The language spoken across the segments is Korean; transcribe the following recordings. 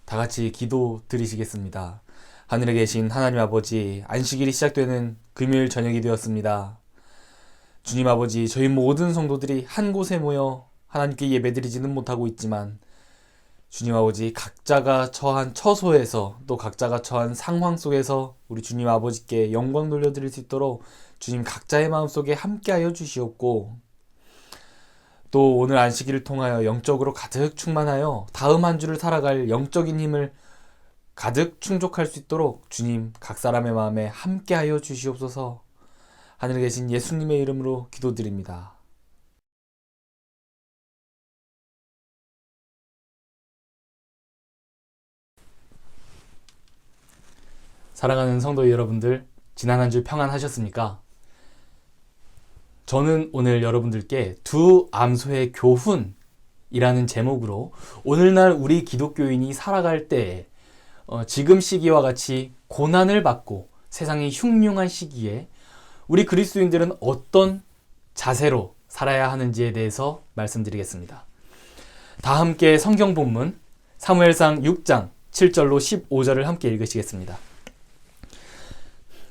다 같이 기도 드리시겠습니다. 하늘에 계신 하나님 아버지, 안식일이 시작되는 금요일 저녁이 되었습니다. 주님 아버지, 저희 모든 성도들이 한 곳에 모여 하나님께 예배드리지는 못하고 있지만 주님 아버지, 각자가 처한 처소에서 또 각자가 처한 상황 속에서 우리 주님 아버지께 영광 돌려드릴 수 있도록 주님 각자의 마음속에 함께하여 주시옵고, 또 오늘 안식일을 통하여 영적으로 가득 충만하여 다음 한 주를 살아갈 영적인 힘을 가득 충족할 수 있도록 주님 각 사람의 마음에 함께하여 주시옵소서. 하늘에 계신 예수님의 이름으로 기도드립니다. 사랑하는 성도 여러분들, 지난 한 주 평안하셨습니까? 저는 오늘 여러분들께 두 암소의 교훈이라는 제목으로 오늘날 우리 기독교인이 살아갈 때에 지금 시기와 같이 고난을 받고 세상이 흉흉한 시기에 우리 그리스도인들은 어떤 자세로 살아야 하는지에 대해서 말씀드리겠습니다. 다 함께 성경 본문 사무엘상 6장 7절로 15절을 함께 읽으시겠습니다.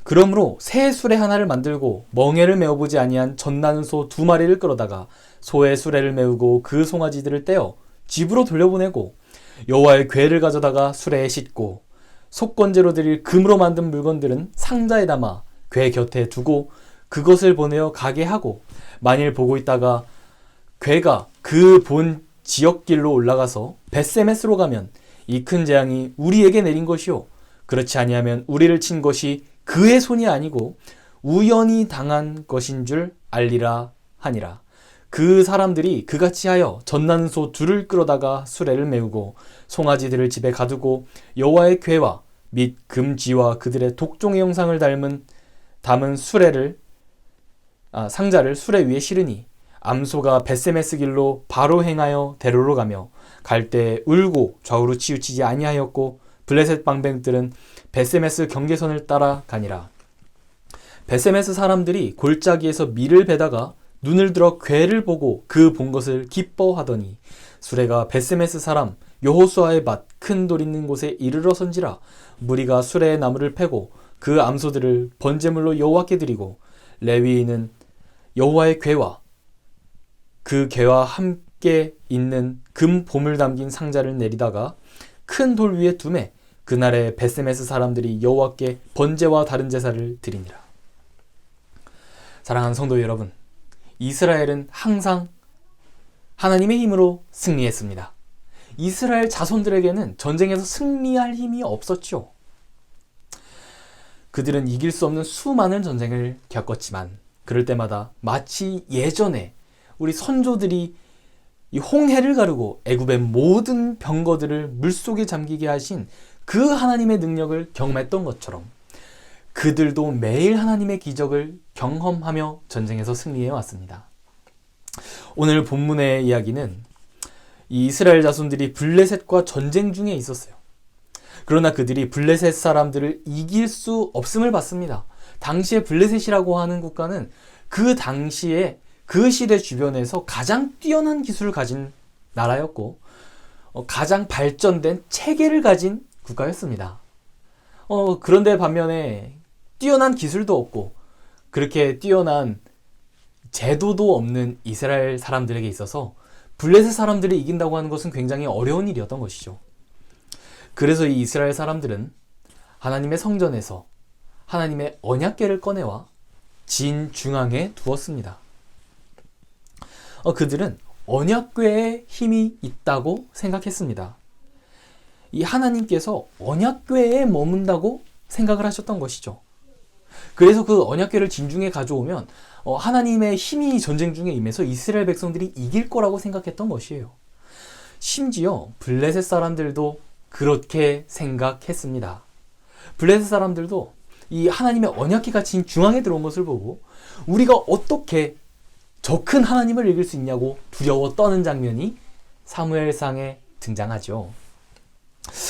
그러므로 새 수레 하나를 만들고 멍에를 메어보지 아니한 젖나는 소 2마리를 끌어다가 소의 수레를 메우고 그 송아지들을 떼어 집으로 돌려보내고 여호와의 궤를 가져다가 수레에 싣고 속건제로 드릴 금으로 만든 물건들은 상자에 담아 궤 곁에 두고 그것을 보내어 가게 하고, 만일 보고 있다가 궤가 그 본 지역길로 올라가서 벳세메스로 가면 이 큰 재앙이 우리에게 내린 것이요, 그렇지 아니하면 우리를 친 것이 그의 손이 아니고 우연히 당한 것인 줄 알리라 하니라. 그 사람들이 그같이 하여 젖나는 소 2를 끌어다가 수레를 메우고 송아지들을 집에 가두고 여호와의 궤와 및 금지와 그들의 독종의 형상을 담은 상자를 수레 위에 실으니 암소가 벳세메스 길로 바로 행하여 대로로 가며 갈 때 울고 좌우로 치우치지 아니하였고, 블레셋 방백들은 벳세메스 경계선을 따라 가니라. 벳세메스 사람들이 골짜기에서 밀을 베다가 눈을 들어 궤를 보고 그 본 것을 기뻐하더니 수레가 벳세메스 사람 여호수아의 밭 큰 돌 있는 곳에 이르러선지라. 무리가 수레의 나무를 패고 그 암소들을 번제물로 여호와께 드리고 레위인은 여호와의 궤와 그 궤와 함께 있는 금 보물 담긴 상자를 내리다가 큰 돌 위에 두매 그날에 벳세메스 사람들이 여호와께 번제와 다른 제사를 드리니라. 사랑하는 성도 여러분, 이스라엘은 항상 하나님의 힘으로 승리했습니다. 이스라엘 자손들에게는 전쟁에서 승리할 힘이 없었죠. 그들은 이길 수 없는 수많은 전쟁을 겪었지만 그럴 때마다 마치 예전에 우리 선조들이 이 홍해를 가르고 애굽의 모든 병거들을 물속에 잠기게 하신 그 하나님의 능력을 경험했던 것처럼 그들도 매일 하나님의 기적을 경험하며 전쟁에서 승리해 왔습니다. 오늘 본문의 이야기는 이 이스라엘 자손들이 블레셋과 전쟁 중에 있었어요. 그러나 그들이 블레셋 사람들을 이길 수 없음을 봤습니다. 당시에 블레셋이라고 하는 국가는 그 당시에 그 시대 주변에서 가장 뛰어난 기술을 가진 나라였고 가장 발전된 체계를 가진 국가였습니다. 그런데 반면에 뛰어난 기술도 없고 그렇게 뛰어난 제도도 없는 이스라엘 사람들에게 있어서 블레셋 사람들을 이긴다고 하는 것은 굉장히 어려운 일이었던 것이죠. 그래서 이 이스라엘 사람들은 하나님의 성전에서 하나님의 언약궤를 꺼내와 진중앙에 두었습니다. 그들은 언약궤에 힘이 있다고 생각했습니다. 이 하나님께서 언약궤에 머문다고 생각을 하셨던 것이죠. 그래서 그 언약궤를 진중에 가져오면 하나님의 힘이 전쟁 중에 임해서 이스라엘 백성들이 이길 거라고 생각했던 것이에요. 심지어 블레셋 사람들도 그렇게 생각했습니다. 블레셋 사람들도 이 하나님의 언약궤가 진 중앙에 들어온 것을 보고 우리가 어떻게 저 큰 하나님을 이길 수 있냐고 두려워 떠는 장면이 사무엘상에 등장하죠.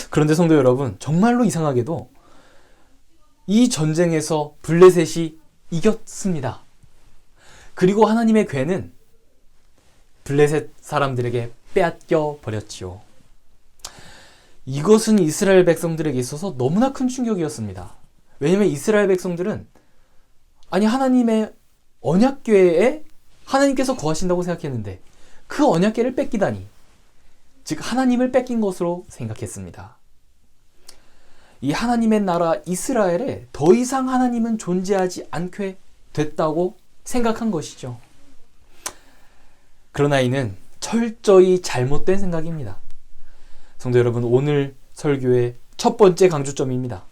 그런데 성도 여러분, 정말로 이상하게도 이 전쟁에서 블레셋이 이겼습니다. 그리고 하나님의 궤는 블레셋 사람들에게 빼앗겨 버렸지요. 이것은 이스라엘 백성들에게 있어서 너무나 큰 충격이었습니다. 왜냐하면 이스라엘 백성들은 아니 하나님의 언약궤에 하나님께서 거하신다고 생각했는데 그 언약궤를 뺏기다니, 즉 하나님을 뺏긴 것으로 생각했습니다. 이 하나님의 나라 이스라엘에 더 이상 하나님은 존재하지 않게 됐다고 생각한 것이죠. 그러나 이는 철저히 잘못된 생각입니다. 성도 여러분, 오늘 설교의 첫 번째 강조점입니다.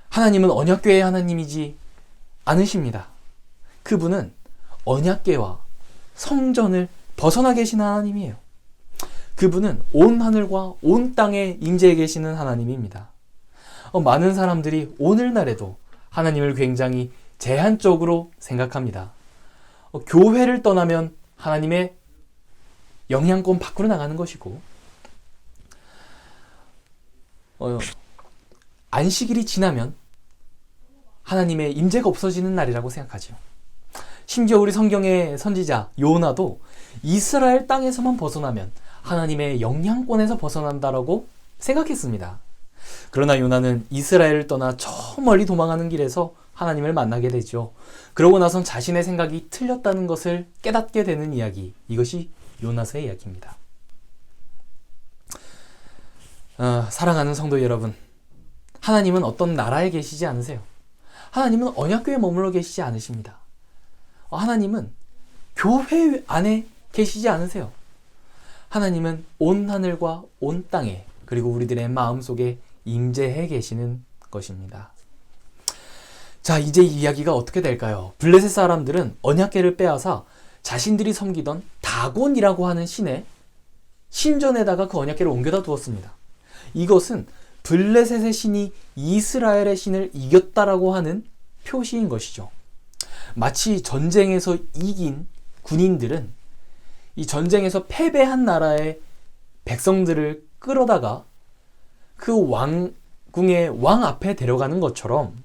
하나님은 언약궤의 하나님이지 않으십니다. 그분은 언약궤와 성전을 벗어나 계신 하나님이에요. 그분은 온 하늘과 온 땅에 임재해 계시는 하나님입니다. 많은 사람들이 오늘날에도 하나님을 굉장히 제한적으로 생각합니다. 교회를 떠나면 하나님의 영향권 밖으로 나가는 것이고, 안식일이 지나면 하나님의 임재가 없어지는 날이라고 생각하죠. 심지어 우리 성경의 선지자 요나도 이스라엘 땅에서만 벗어나면 하나님의 영향권에서 벗어난다라고 생각했습니다. 그러나 요나는 이스라엘을 떠나 저 멀리 도망하는 길에서 하나님을 만나게 되죠. 그러고 나선 자신의 생각이 틀렸다는 것을 깨닫게 되는 이야기, 이것이 요나서의 이야기입니다. 사랑하는 성도 여러분, 하나님은 어떤 나라에 계시지 않으세요. 하나님은 언약궤에 머물러 계시지 않으십니다. 하나님은 교회 안에 계시지 않으세요. 하나님은 온 하늘과 온 땅에, 그리고 우리들의 마음속에 임재해 계시는 것입니다. 자, 이제 이 이야기가 어떻게 될까요? 블레셋 사람들은 언약궤를 빼앗아 자신들이 섬기던 다곤이라고 하는 신의 신전에다가 그 언약궤를 옮겨다 두었습니다. 이것은 블레셋의 신이 이스라엘의 신을 이겼다라고 하는 표시인 것이죠. 마치 전쟁에서 이긴 군인들은 이 전쟁에서 패배한 나라의 백성들을 끌어다가 그 왕궁의 왕 앞에 데려가는 것처럼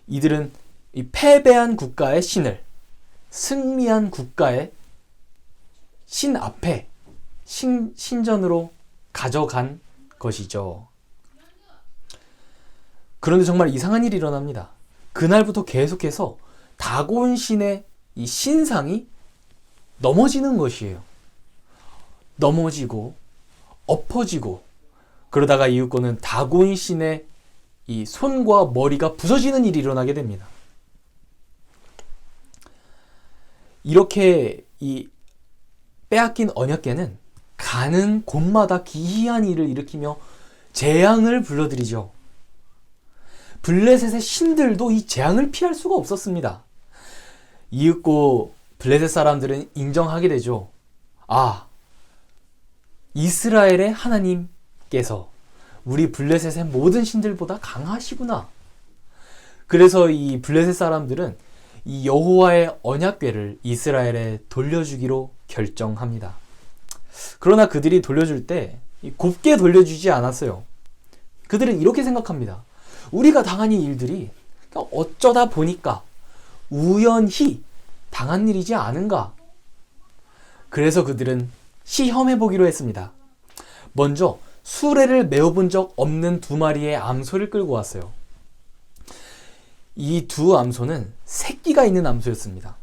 이들은 이 패배한 국가의 신을 승리한 국가의 신 앞에 신전으로 가져간 것이죠. 그런데 정말 이상한 일이 일어납니다. 그날부터 계속해서 다곤 신의 이 신상이 넘어지는 것이에요. 넘어지고 엎어지고, 그러다가 이윽고는 다곤 신의 이 손과 머리가 부서지는 일이 일어나게 됩니다. 이렇게 이 빼앗긴 언약궤는 가는 곳마다 기이한 일을 일으키며 재앙을 불러들이죠. 블레셋의 신들도 이 재앙을 피할 수가 없었습니다. 이윽고 블레셋 사람들은 인정하게 되죠. 이스라엘의 하나님께서 우리 블레셋의 모든 신들보다 강하시구나. 그래서 이 블레셋 사람들은 이 여호와의 언약궤를 이스라엘에 돌려주기로 결정합니다. 그러나 그들이 돌려줄 때 곱게 돌려주지 않았어요. 그들은 이렇게 생각합니다. 우리가 당한 이 일들이 어쩌다 보니까 우연히 당한 일이지 않은가. 그래서 그들은 시험해보기로 했습니다. 먼저 수레를 메어본 적 없는 2마리의 암소를 끌고 왔어요. 이 2 암소는 새끼가 있는 암소였습니다.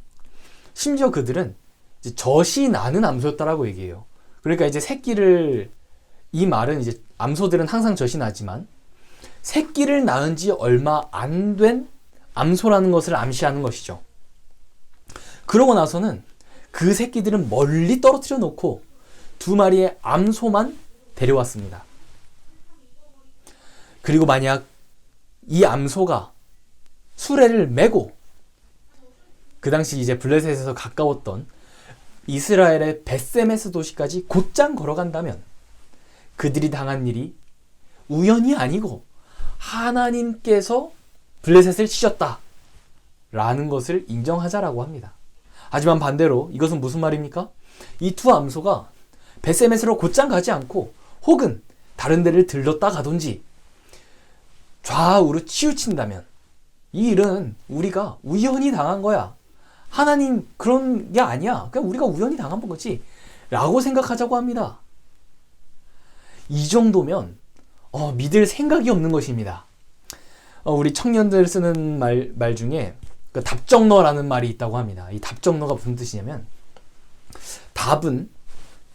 심지어 그들은 이제 젖이 나는 암소였다라고 얘기해요. 그러니까 이제 이 말은 이제 암소들은 항상 젖이 나지만 새끼를 낳은 지 얼마 안 된 암소라는 것을 암시하는 것이죠. 그러고 나서는 그 새끼들은 멀리 떨어뜨려 놓고 2마리의 암소만 데려왔습니다. 그리고 만약 이 암소가 수레를 메고 그 당시 이제 블레셋에서 가까웠던 이스라엘의 벳세메스 도시까지 곧장 걸어간다면 그들이 당한 일이 우연이 아니고 하나님께서 블레셋을 치셨다 라는 것을 인정하자라고 합니다. 하지만 반대로 이것은 무슨 말입니까? 이 2 암소가 벳세메스로 곧장 가지 않고 혹은 다른 데를 들렀다 가든지 좌우로 치우친다면 이 일은 우리가 우연히 당한 거야. 하나님 그런 게 아니야. 그냥 우리가 우연히 당한 거지 라고 생각하자고 합니다. 이 정도면 믿을 생각이 없는 것입니다. 우리 청년들 쓰는 말 중에 그 답정너라는 말이 있다고 합니다. 이 답정너가 무슨 뜻이냐면, 답은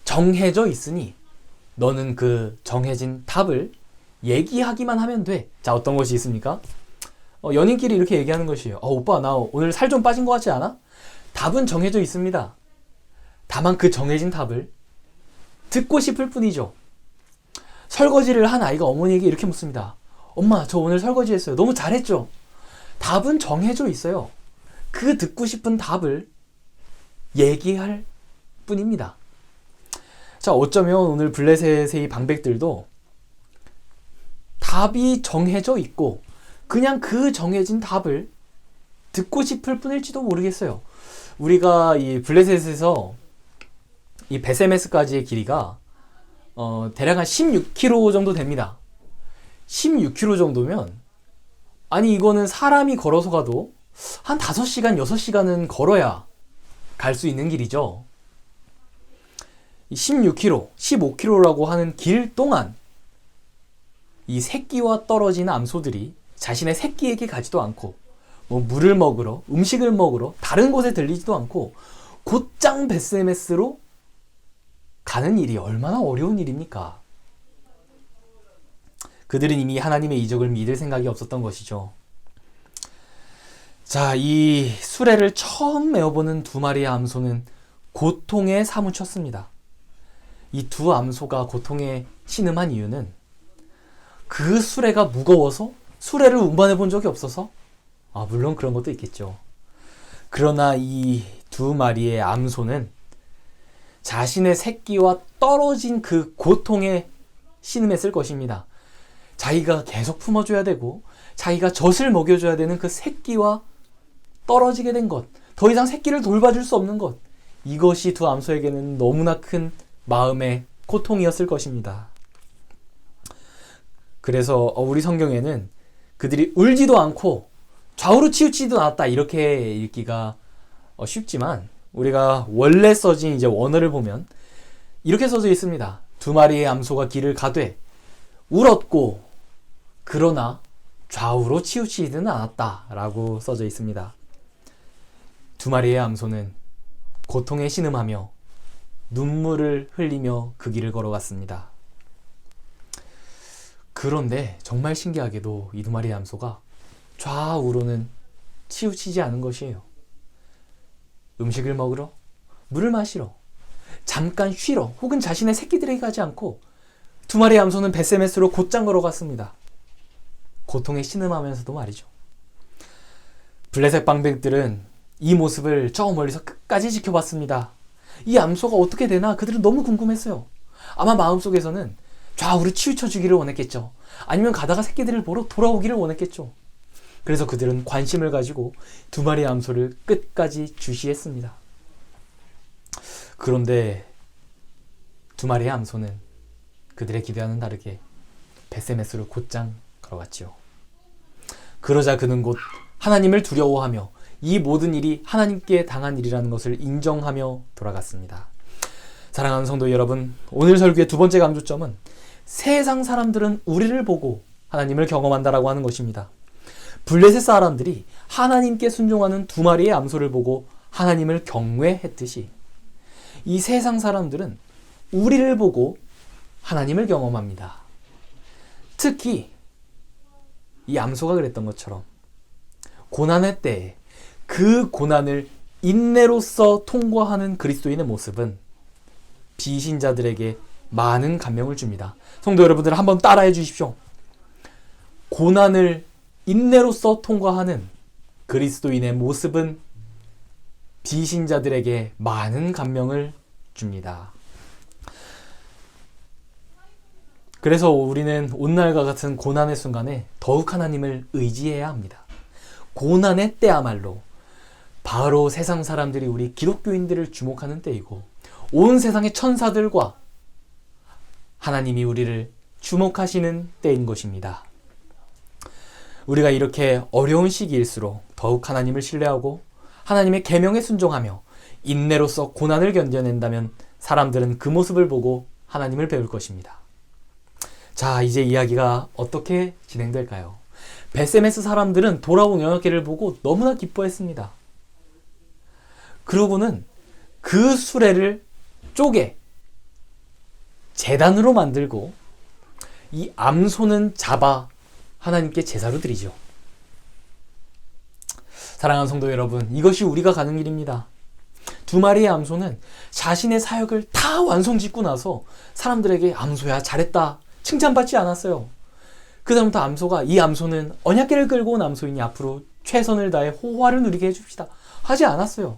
정해져 있으니 너는 그 정해진 답을 얘기하기만 하면 돼. 자, 어떤 것이 있습니까? 연인끼리 이렇게 얘기하는 것이에요. 오빠 나 오늘 살 좀 빠진 것 같지 않아? 답은 정해져 있습니다. 다만 그 정해진 답을 듣고 싶을 뿐이죠. 설거지를 한 아이가 어머니에게 이렇게 묻습니다. 엄마, 저 오늘 설거지 했어요. 너무 잘했죠? 답은 정해져 있어요. 그 듣고 싶은 답을 얘기할 뿐입니다. 자, 어쩌면 오늘 블레셋의 이 방백들도 답이 정해져 있고 그냥 그 정해진 답을 듣고 싶을 뿐일지도 모르겠어요. 우리가 이 블레셋에서 이 베세메스까지의 길이가 대략 한 16km 정도 됩니다. 16km 정도면, 아니 이거는 사람이 걸어서 가도 한 5시간, 6시간은 걸어야 갈 수 있는 길이죠. 16km, 15km라고 하는 길 동안 이 새끼와 떨어진 암소들이 자신의 새끼에게 가지도 않고 물을 먹으러, 음식을 먹으러 다른 곳에 들리지도 않고 곧장 베스메스로 가는 일이 얼마나 어려운 일입니까? 그들은 이미 하나님의 이적을 믿을 생각이 없었던 것이죠. 자, 이 수레를 처음 메어보는 두 마리의 암소는 고통에 사무쳤습니다. 이 두 암소가 고통에 신음한 이유는 그 수레가 무거워서 수레를 운반해 본 적이 없어서? 물론 그런 것도 있겠죠. 그러나 이 두 마리의 암소는 자신의 새끼와 떨어진 그 고통에 신음했을 것입니다. 자기가 계속 품어줘야 되고 자기가 젖을 먹여줘야 되는 그 새끼와 떨어지게 된 것, 더 이상 새끼를 돌봐줄 수 없는 것, 이것이 두 암소에게는 너무나 큰 마음의 고통이었을 것입니다. 그래서 우리 성경에는 그들이 울지도 않고 좌우로 치우치지도 않았다 이렇게 읽기가 쉽지만, 우리가 원래 써진 이제 원어를 보면 이렇게 써져 있습니다. 두 마리의 암소가 길을 가되 울었고 그러나 좌우로 치우치지는 않았다 라고 써져 있습니다. 두 마리의 암소는 고통에 신음하며 눈물을 흘리며 그 길을 걸어갔습니다. 그런데 정말 신기하게도 이 두 마리의 암소가 좌우로는 치우치지 않은 것이에요. 음식을 먹으러, 물을 마시러, 잠깐 쉬러, 혹은 자신의 새끼들에게 가지 않고 두 마리의 암소는 베세메스로 곧장 걸어갔습니다. 고통에 신음하면서도 말이죠. 블레셋 방백들은 이 모습을 저 멀리서 끝까지 지켜봤습니다. 이 암소가 어떻게 되나 그들은 너무 궁금했어요. 아마 마음속에서는 좌우로 치우쳐 주기를 원했겠죠. 아니면 가다가 새끼들을 보러 돌아오기를 원했겠죠. 그래서 그들은 관심을 가지고 두 마리의 암소를 끝까지 주시했습니다. 그런데 두 마리의 암소는 그들의 기대와는 다르게 베세메스로 곧장 걸어갔지요. 그러자 그는 곧 하나님을 두려워하며 이 모든 일이 하나님께 당한 일이라는 것을 인정하며 돌아갔습니다. 사랑하는 성도 여러분, 오늘 설교의 두 번째 강조점은 세상 사람들은 우리를 보고 하나님을 경험한다라고 하는 것입니다. 블레셋 사람들이 하나님께 순종하는 두 마리의 암소를 보고 하나님을 경외했듯이 이 세상 사람들은 우리를 보고 하나님을 경험합니다. 특히 이 암소가 그랬던 것처럼 고난의 때에 그 고난을 인내로써 통과하는 그리스도인의 모습은 비신자들에게 많은 감명을 줍니다. 성도 여러분들 한번 따라해 주십시오. 고난을 인내로써 통과하는 그리스도인의 모습은 비신자들에게 많은 감명을 줍니다. 그래서 우리는 오늘날과 같은 고난의 순간에 더욱 하나님을 의지해야 합니다. 고난의 때야말로 바로 세상 사람들이 우리 기독교인들을 주목하는 때이고 온 세상의 천사들과 하나님이 우리를 주목하시는 때인 것입니다. 우리가 이렇게 어려운 시기일수록 더욱 하나님을 신뢰하고 하나님의 계명에 순종하며 인내로써 고난을 견뎌낸다면 사람들은 그 모습을 보고 하나님을 배울 것입니다. 자, 이제 이야기가 어떻게 진행될까요? 베세메스 사람들은 돌아온 영역계를 보고 너무나 기뻐했습니다. 그러고는 그 수레를 쪼개 제단으로 만들고 이 암소는 잡아 하나님께 제사로 드리죠. 사랑하는 성도 여러분, 이것이 우리가 가는 길입니다. 두 마리의 암소는 자신의 사역을 다 완성짓고 나서 사람들에게 암소야 잘했다 칭찬받지 않았어요. 그 다음부터 암소가 이 암소는 언약궤를 끌고 온 암소이니 앞으로 최선을 다해 호화를 누리게 해줍시다 하지 않았어요.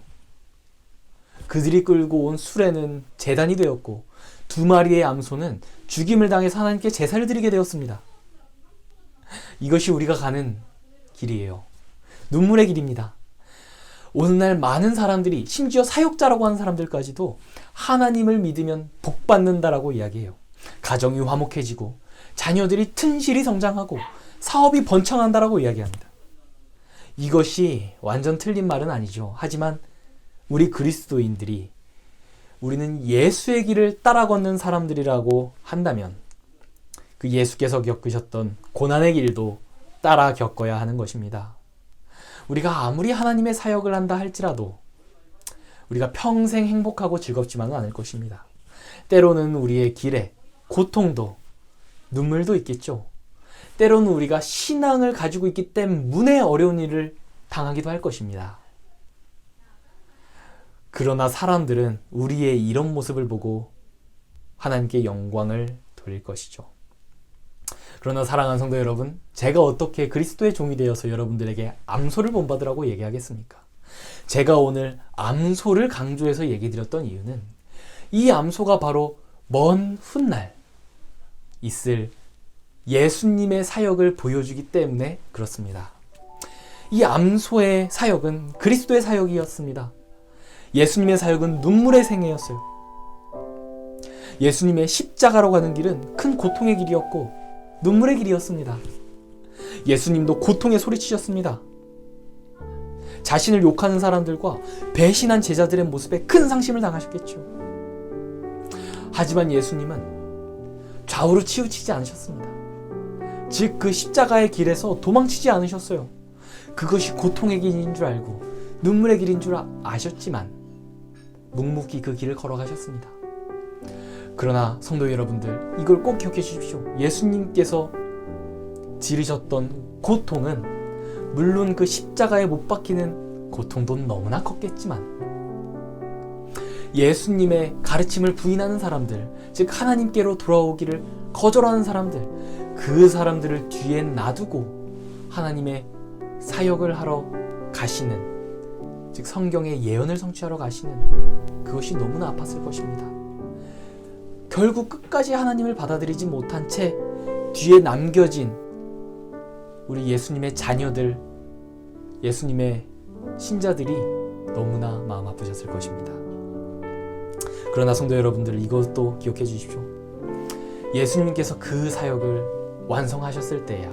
그들이 끌고 온 수레는 제단이 되었고 두 마리의 암소는 죽임을 당해서 하나님께 제사를 드리게 되었습니다. 이것이 우리가 가는 길이에요. 눈물의 길입니다. 오늘날 많은 사람들이 심지어 사역자라고 하는 사람들까지도 하나님을 믿으면 복받는다라고 이야기해요. 가정이 화목해지고 자녀들이 튼실히 성장하고 사업이 번창한다라고 이야기합니다. 이것이 완전 틀린 말은 아니죠. 하지만 우리 그리스도인들이 우리는 예수의 길을 따라 걷는 사람들이라고 한다면 그 예수께서 겪으셨던 고난의 길도 따라 겪어야 하는 것입니다. 우리가 아무리 하나님의 사역을 한다 할지라도 우리가 평생 행복하고 즐겁지만은 않을 것입니다. 때로는 우리의 길에 고통도 눈물도 있겠죠. 때로는 우리가 신앙을 가지고 있기 때문에 어려운 일을 당하기도 할 것입니다. 그러나 사람들은 우리의 이런 모습을 보고 하나님께 영광을 돌릴 것이죠. 그러나 사랑하는 성도 여러분, 제가 어떻게 그리스도의 종이 되어서 여러분들에게 암소를 본받으라고 얘기하겠습니까? 제가 오늘 암소를 강조해서 얘기 드렸던 이유는 이 암소가 바로 먼 훗날 있을 예수님의 사역을 보여주기 때문에 그렇습니다. 이 암소의 사역은 그리스도의 사역이었습니다. 예수님의 사역은 눈물의 생애였어요. 예수님의 십자가로 가는 길은 큰 고통의 길이었고 눈물의 길이었습니다. 예수님도 고통에 소리치셨습니다. 자신을 욕하는 사람들과 배신한 제자들의 모습에 큰 상심을 당하셨겠죠. 하지만 예수님은 좌우로 치우치지 않으셨습니다. 즉 그 십자가의 길에서 도망치지 않으셨어요. 그것이 고통의 길인 줄 알고 눈물의 길인 줄 아셨지만 묵묵히 그 길을 걸어가셨습니다. 그러나 성도 여러분들, 이걸 꼭 기억해 주십시오. 예수님께서 지르셨던 고통은 물론 그 십자가에 못 박히는 고통도 너무나 컸겠지만 예수님의 가르침을 부인하는 사람들, 즉 하나님께로 돌아오기를 거절하는 사람들, 그 사람들을 뒤에 놔두고 하나님의 사역을 하러 가시는, 즉 성경의 예언을 성취하러 가시는 그것이 너무나 아팠을 것입니다. 결국 끝까지 하나님을 받아들이지 못한 채 뒤에 남겨진 우리 예수님의 자녀들, 예수님의 신자들이 너무나 마음 아프셨을 것입니다. 그러나 성도 여러분들, 이것도 기억해 주십시오. 예수님께서 그 사역을 완성하셨을 때야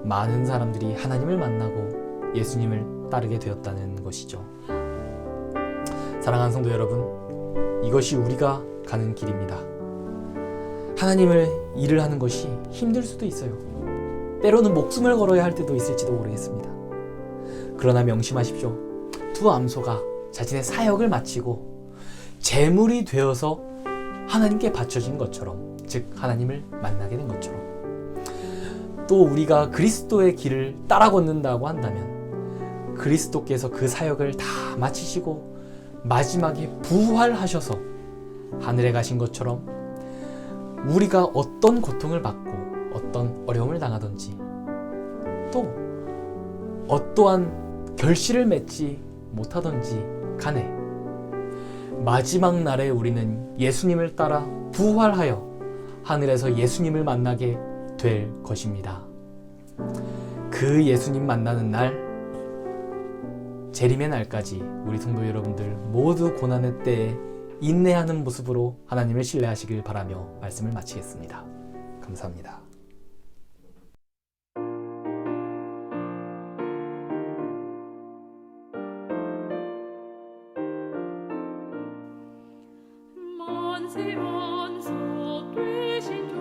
많은 사람들이 하나님을 만나고 예수님을 따르게 되었다는 것이죠. 사랑하는 성도 여러분, 이것이 우리가 가는 길입니다. 하나님을 일을 하는 것이 힘들 수도 있어요. 때로는 목숨을 걸어야 할 때도 있을지도 모르겠습니다. 그러나 명심하십시오. 두 암소가 자신의 사역을 마치고 제물이 되어서 하나님께 바쳐진 것처럼, 즉 하나님을 만나게 된 것처럼, 또 우리가 그리스도의 길을 따라 걷는다고 한다면 그리스도께서 그 사역을 다 마치시고 마지막에 부활하셔서 하늘에 가신 것처럼 우리가 어떤 고통을 받고 어떤 어려움을 당하든지 또 어떠한 결실을 맺지 못하든지 간에 마지막 날에 우리는 예수님을 따라 부활하여 하늘에서 예수님을 만나게 될 것입니다. 그 예수님 만나는 날, 재림의 날까지 우리 성도 여러분들 모두 고난의 때에 인내하는 모습으로 하나님을 신뢰하시길 바라며 말씀을 마치겠습니다. 감사합니다. 만세 만사 되신 주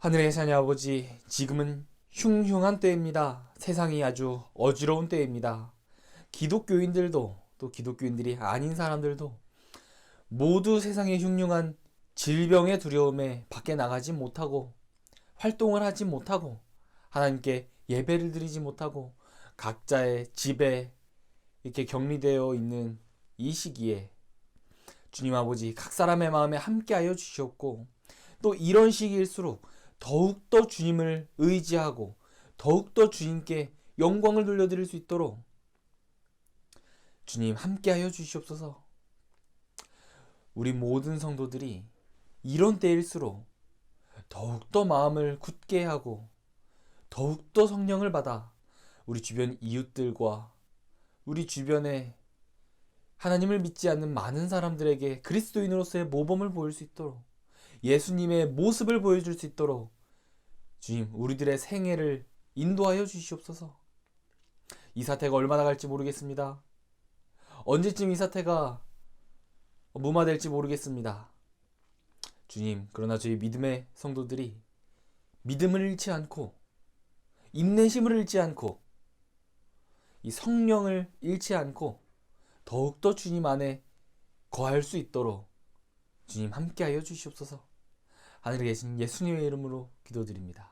하늘에 계신 아버지, 지금은 흉흉한 때입니다. 세상이 아주 어지러운 때입니다. 기독교인들도 또 기독교인들이 아닌 사람들도 모두 세상의 흉흉한 질병의 두려움에 밖에 나가지 못하고 활동을 하지 못하고 하나님께 예배를 드리지 못하고 각자의 집에 이렇게 격리되어 있는 이 시기에 주님 아버지, 각 사람의 마음에 함께하여 주시옵고 또 이런 시기일수록 더욱더 주님을 의지하고 더욱더 주님께 영광을 돌려드릴 수 있도록 주님 함께하여 주시옵소서. 우리 모든 성도들이 이런 때일수록 더욱더 마음을 굳게 하고 더욱더 성령을 받아 우리 주변 이웃들과 우리 주변에 하나님을 믿지 않는 많은 사람들에게 그리스도인으로서의 모범을 보일 수 있도록 예수님의 모습을 보여줄 수 있도록 주님, 우리들의 생애를 인도하여 주시옵소서. 이 사태가 얼마나 갈지 모르겠습니다. 언제쯤 이 사태가 무마될지 모르겠습니다. 주님, 그러나 저희 믿음의 성도들이 믿음을 잃지 않고 인내심을 잃지 않고 이 성령을 잃지 않고 더욱더 주님 안에 거할 수 있도록 주님 함께하여 주시옵소서. 하늘에 계신 예수님의 이름으로 기도드립니다.